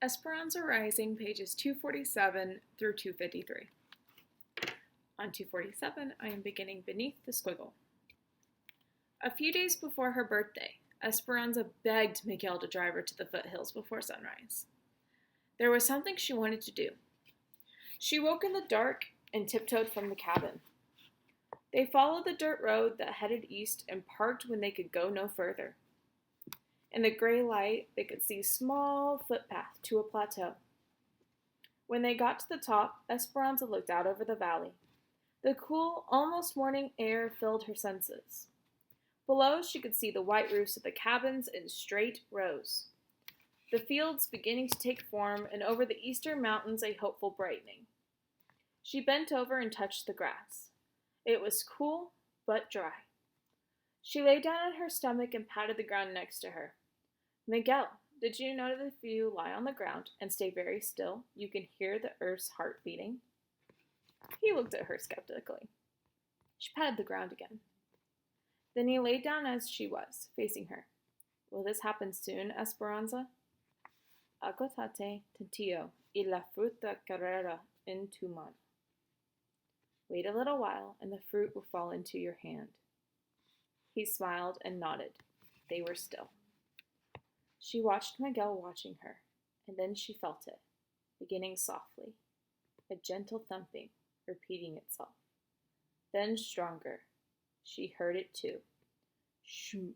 Esperanza Rising, pages 247 through 253. On 247, I am beginning beneath the squiggle. A few days before her birthday, Esperanza begged Miguel to drive her to the foothills before sunrise. There was something she wanted to do. She woke in the dark and tiptoed from the cabin. They followed the dirt road that headed east and parked when they could go no further. In the gray light, they could see a small footpath to a plateau. When they got to the top, Esperanza looked out over the valley. The cool, almost morning air filled her senses. Below, she could see the white roofs of the cabins in straight rows. The fields beginning to take form, and over the eastern mountains a hopeful brightening. She bent over and touched the grass. It was cool, but dry. She lay down on her stomach and patted the ground next to her. Miguel, did you know that if you lie on the ground and stay very still, you can hear the earth's heart beating? He looked at her skeptically. She patted the ground again. Then he lay down as she was, facing her. Will this happen soon, Esperanza? Agotate tantillo y la fruta carrera en tu mano. Wait a little while, and the fruit will fall into your hand. He smiled and nodded. They were still. She watched Miguel watching her, and then she felt it, beginning softly, a gentle thumping, repeating itself. Then stronger. She heard it too. Shoop,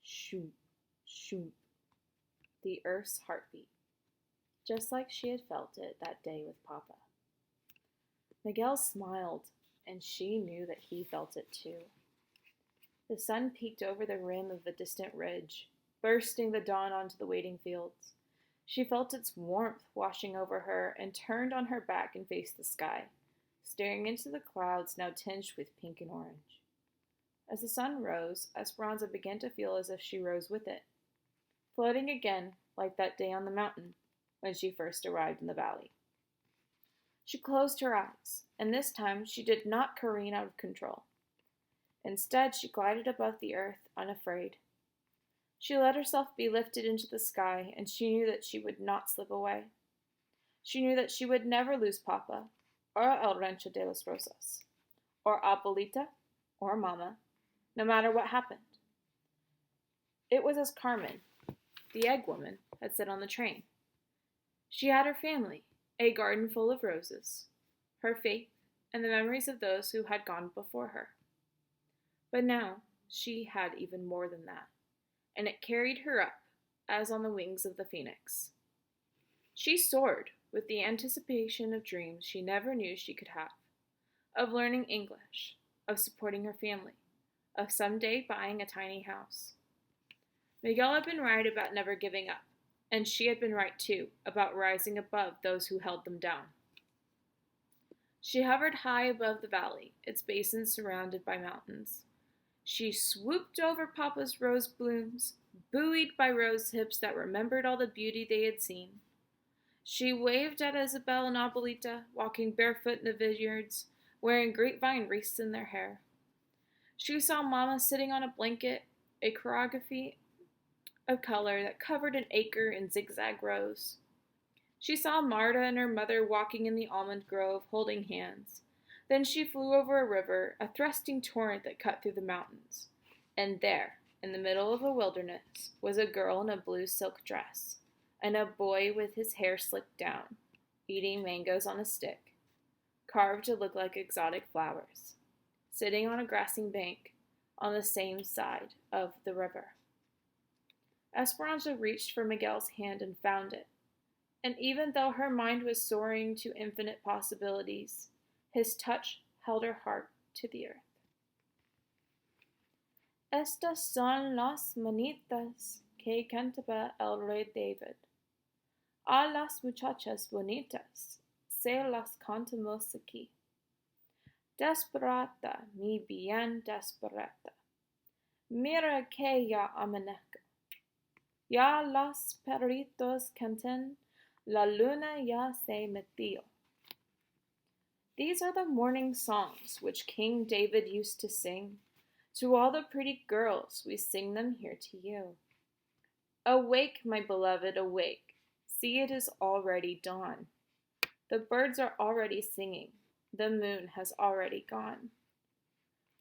shoop, shoop. The earth's heartbeat, just like she had felt it that day with Papa. Miguel smiled, and she knew that he felt it too. The sun peeked over the rim of a distant ridge, bursting the dawn onto the waiting fields. She felt its warmth washing over her and turned on her back and faced the sky, staring into the clouds now tinged with pink and orange. As the sun rose, Esperanza began to feel as if she rose with it, floating again like that day on the mountain when she first arrived in the valley. She closed her eyes, and this time she did not careen out of control. Instead, she glided above the earth, unafraid. She let herself be lifted into the sky, and she knew that she would not slip away. She knew that she would never lose Papa, or El Rancho de las Rosas, or Abuelita, or Mama, no matter what happened. It was as Carmen, the egg woman, had said on the train. She had her family, a garden full of roses, her faith, and the memories of those who had gone before her. But now she had even more than that, and it carried her up, as on the wings of the phoenix. She soared with the anticipation of dreams she never knew she could have, of learning English, of supporting her family, of someday buying a tiny house. Miguel had been right about never giving up, and she had been right too about rising above those who held them down. She hovered high above the valley, its basin surrounded by mountains. She swooped over Papa's rose blooms, buoyed by rose hips that remembered all the beauty they had seen. She waved at Isabel and Abuelita, walking barefoot in the vineyards, wearing grapevine wreaths in their hair. She saw Mama sitting on a blanket, a choreography of color that covered an acre in zigzag rows. She saw Marta and her mother walking in the almond grove, holding hands. Then she flew over a river, a thrusting torrent that cut through the mountains. And there, in the middle of a wilderness, was a girl in a blue silk dress, and a boy with his hair slicked down, eating mangoes on a stick, carved to look like exotic flowers, sitting on a grassy bank on the same side of the river. Esperanza reached for Miguel's hand and found it, and even though her mind was soaring to infinite possibilities, his touch held her heart to the earth. Estas son las manitas que cantaba el rey David. A las muchachas bonitas se las cantamos aquí. Desperata, mi bien desperata. Mira que ya amanezco. Ya los perritos cantan, la luna ya se metió. These are the morning songs which King David used to sing. To all the pretty girls we sing them here to you. Awake, my beloved, awake. See, it is already dawn. The birds are already singing. The moon has already gone.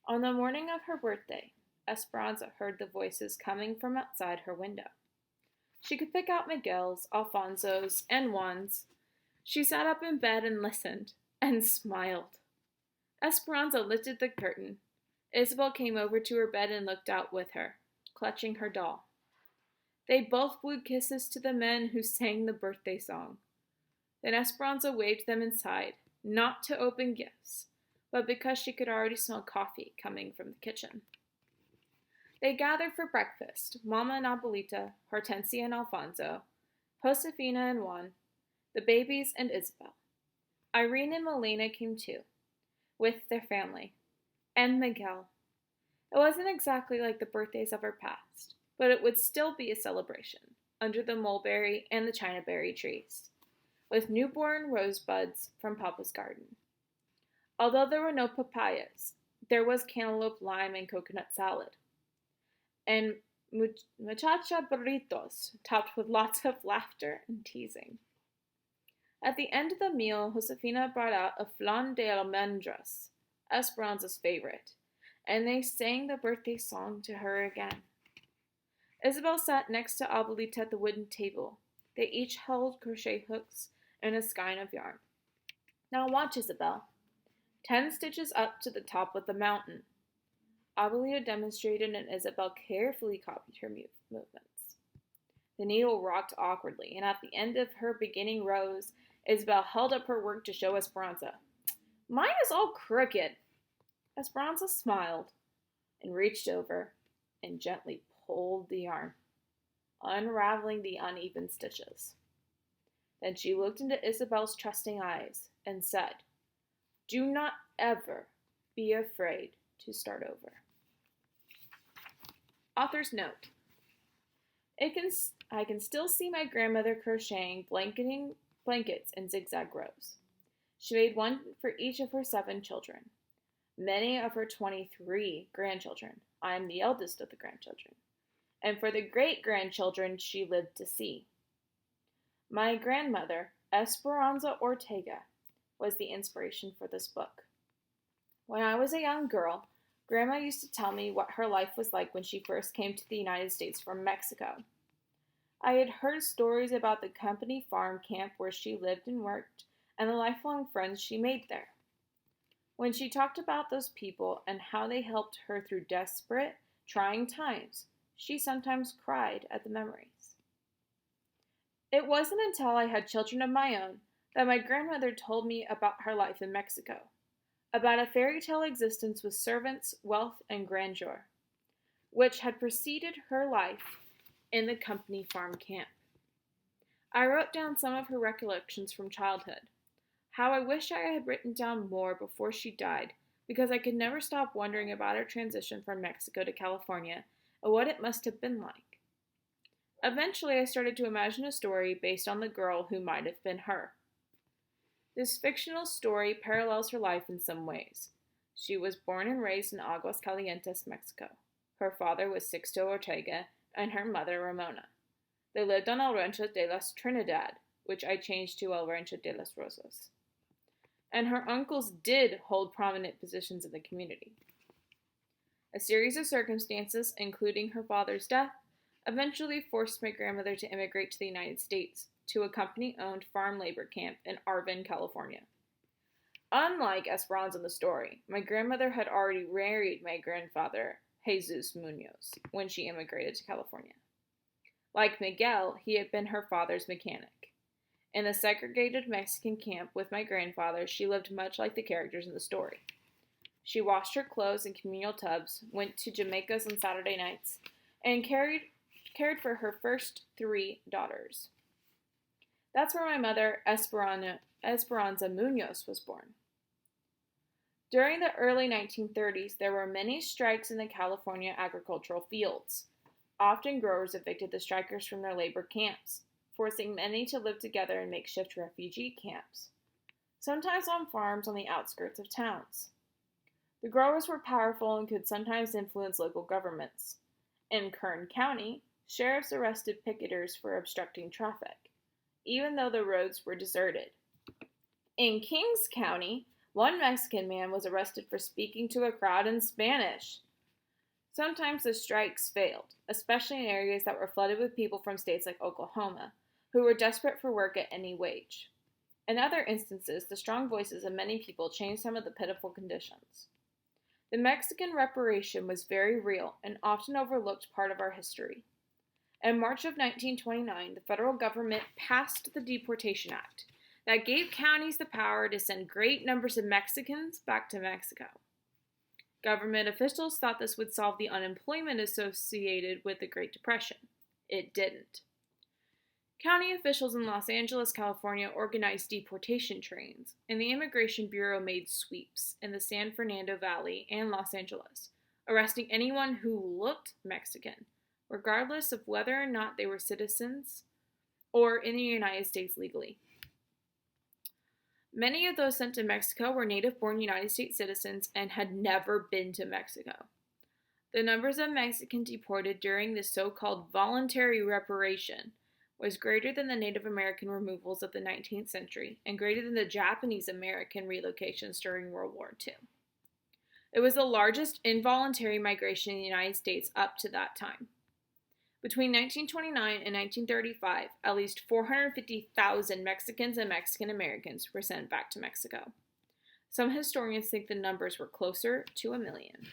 On the morning of her birthday, Esperanza heard the voices coming from outside her window. She could pick out Miguel's, Alfonso's, and Juan's. She sat up in bed and listened, and smiled. Esperanza lifted the curtain. Isabel came over to her bed and looked out with her, clutching her doll. They both blew kisses to the men who sang the birthday song. Then Esperanza waved them inside, not to open gifts, but because she could already smell coffee coming from the kitchen. They gathered for breakfast, Mama and Abuelita, Hortensia and Alfonso, Josefina and Juan, the babies and Isabel. Irene and Melina came too, with their family, and Miguel. It wasn't exactly like the birthdays of her past, but it would still be a celebration, under the mulberry and the chinaberry trees, with newborn rosebuds from Papa's garden. Although there were no papayas, there was cantaloupe, lime, and coconut salad, and muchacha burritos, topped with lots of laughter and teasing. At the end of the meal, Josefina brought out a flan de almendras, Esperanza's favorite, and they sang the birthday song to her again. Isabel sat next to Abuelita at the wooden table. They each held crochet hooks and a skein of yarn. Now watch, Isabel. 10 stitches up to the top of the mountain. Abuelita demonstrated and Isabel carefully copied her movements. The needle rocked awkwardly, and at the end of her beginning rows, Isabel held up her work to show Esperanza. Mine is all crooked. Esperanza smiled and reached over and gently pulled the yarn, unraveling the uneven stitches. Then she looked into Isabel's trusting eyes and said, Do not ever be afraid to start over. Author's note. I can still see my grandmother crocheting blankets in zigzag rows. She made one for each of her 7 children, many of her 23 grandchildren. I am the eldest of the grandchildren. And for the great-grandchildren she lived to see. My grandmother, Esperanza Ortega, was the inspiration for this book. When I was a young girl, Grandma used to tell me what her life was like when she first came to the United States from Mexico. I had heard stories about the company farm camp where she lived and worked, and the lifelong friends she made there. When she talked about those people and how they helped her through desperate, trying times, she sometimes cried at the memories. It wasn't until I had children of my own that my grandmother told me about her life in Mexico, about a fairy tale existence with servants, wealth, and grandeur, which had preceded her life in the company farm camp. I wrote down some of her recollections from childhood, how I wish I had written down more before she died, because I could never stop wondering about her transition from Mexico to California and what it must have been like. Eventually, I started to imagine a story based on the girl who might have been her. This fictional story parallels her life in some ways. She was born and raised in Aguascalientes, Mexico. Her father was Sixto Ortega and her mother Ramona. They lived on El Rancho de las Trinidad, which I changed to El Rancho de las Rosas. And her uncles did hold prominent positions in the community. A series of circumstances, including her father's death, eventually forced my grandmother to immigrate to the United States to a company-owned farm labor camp in Arvin, California. Unlike Esperanza in the story, my grandmother had already married my grandfather, Jesus Munoz, when she immigrated to California. Like Miguel, he had been her father's mechanic. In the segregated Mexican camp with my grandfather, she lived much like the characters in the story. She washed her clothes in communal tubs, went to Jamaica's on Saturday nights, and cared for her first 3 daughters. That's where my mother, Esperanza Munoz, was born. During the early 1930s, there were many strikes in the California agricultural fields. Often growers evicted the strikers from their labor camps, forcing many to live together in makeshift refugee camps, sometimes on farms on the outskirts of towns. The growers were powerful and could sometimes influence local governments. In Kern County, sheriffs arrested picketers for obstructing traffic. even though the roads were deserted. In Kings County, one Mexican man was arrested for speaking to a crowd in Spanish. Sometimes the strikes failed, especially in areas that were flooded with people from states like Oklahoma, who were desperate for work at any wage. In other instances, the strong voices of many people changed some of the pitiful conditions. The Mexican Reparation was very real and often overlooked part of our history. In March of 1929, the federal government passed the Deportation Act that gave counties the power to send great numbers of Mexicans back to Mexico. Government officials thought this would solve the unemployment associated with the Great Depression. It didn't. County officials in Los Angeles, California organized deportation trains, and the Immigration Bureau made sweeps in the San Fernando Valley and Los Angeles, arresting anyone who looked Mexican, regardless of whether or not they were citizens or in the United States legally. Many of those sent to Mexico were native-born United States citizens and had never been to Mexico. The numbers of Mexicans deported during the so-called voluntary reparation was greater than the Native American removals of the 19th century and greater than the Japanese American relocations during World War II. It was the largest involuntary migration in the United States up to that time. Between 1929 and 1935, at least 450,000 Mexicans and Mexican Americans were sent back to Mexico. Some historians think the numbers were closer to 1 million.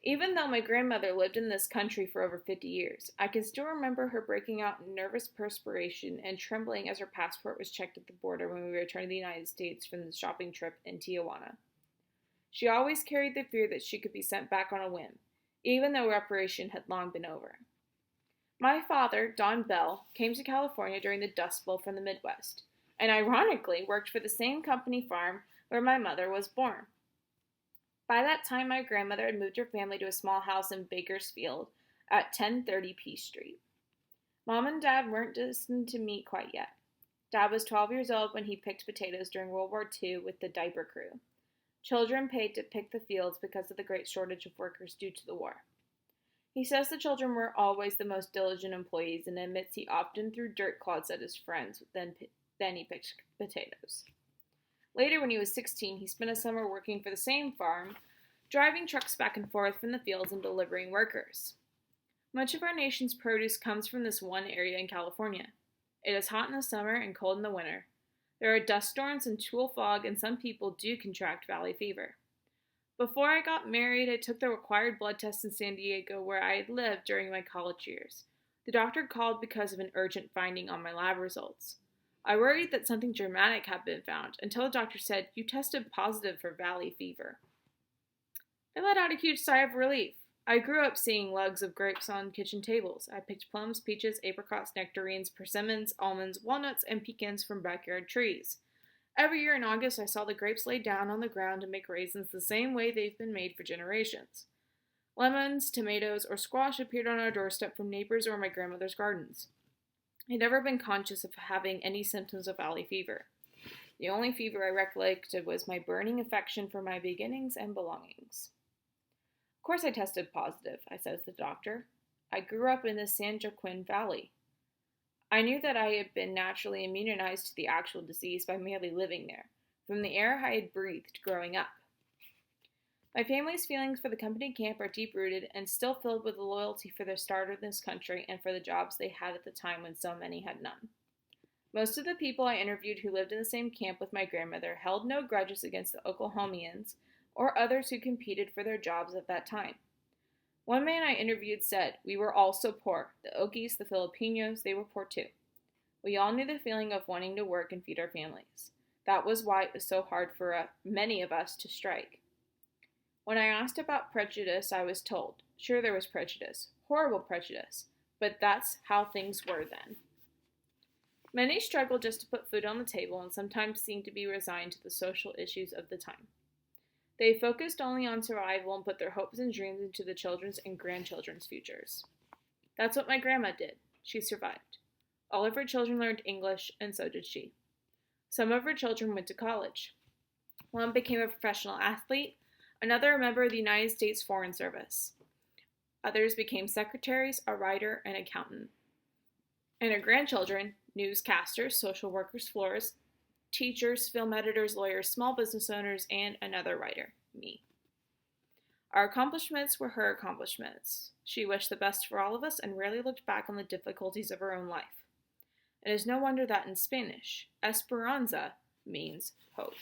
Even though my grandmother lived in this country for over 50 years, I can still remember her breaking out in nervous perspiration and trembling as her passport was checked at the border when we returned to the United States from the shopping trip in Tijuana. She always carried the fear that she could be sent back on a whim, even though reparation had long been over. My father, Don Bell, came to California during the Dust Bowl from the Midwest, and ironically worked for the same company farm where my mother was born. By that time, my grandmother had moved her family to a small house in Bakersfield at 1030 Peace Street. Mom and Dad weren't destined to meet quite yet. Dad was 12 years old when he picked potatoes during World War II with the diaper crew. Children paid to pick the fields because of the great shortage of workers due to the war. He says the children were always the most diligent employees and admits he often threw dirt clods at his friends, then he picked potatoes. Later, when he was 16, he spent a summer working for the same farm, driving trucks back and forth from the fields and delivering workers. Much of our nation's produce comes from this one area in California. It is hot in the summer and cold in the winter. There are dust storms and tool fog, and some people do contract valley fever. Before I got married, I took the required blood test in San Diego where I had lived during my college years. The doctor called because of an urgent finding on my lab results. I worried that something dramatic had been found until the doctor said, "You tested positive for valley fever." I let out a huge sigh of relief. I grew up seeing lugs of grapes on kitchen tables. I picked plums, peaches, apricots, nectarines, persimmons, almonds, walnuts, and pecans from backyard trees. Every year in August, I saw the grapes laid down on the ground to make raisins the same way they've been made for generations. Lemons, tomatoes, or squash appeared on our doorstep from neighbors or my grandmother's gardens. I'd never been conscious of having any symptoms of valley fever. The only fever I recollected was my burning affection for my beginnings and belongings. Of course I tested positive, I said to the doctor. I grew up in the San Joaquin Valley. I knew that I had been naturally immunized to the actual disease by merely living there, from the air I had breathed growing up. My family's feelings for the company camp are deep-rooted and still filled with the loyalty for their start in this country and for the jobs they had at the time when so many had none. Most of the people I interviewed who lived in the same camp with my grandmother held no grudges against the Oklahomians or others who competed for their jobs at that time. One man I interviewed said, "We were all so poor. The Okies, the Filipinos, they were poor too. We all knew the feeling of wanting to work and feed our families. That was why it was so hard for many of us to strike." When I asked about prejudice, I was told, sure there was prejudice, horrible prejudice, but that's how things were then. Many struggled just to put food on the table and sometimes seemed to be resigned to the social issues of the time. They focused only on survival and put their hopes and dreams into the children's and grandchildren's futures. That's what my grandma did. She survived. All of her children learned English, and so did she. Some of her children went to college. One became a professional athlete, another a member of the United States Foreign Service. Others became secretaries, a writer, and accountant. And her grandchildren, newscasters, social workers, florists, teachers, film editors, lawyers, small business owners, and another writer, me. Our accomplishments were her accomplishments. She wished the best for all of us and rarely looked back on the difficulties of her own life. It is no wonder that in Spanish, Esperanza means hope.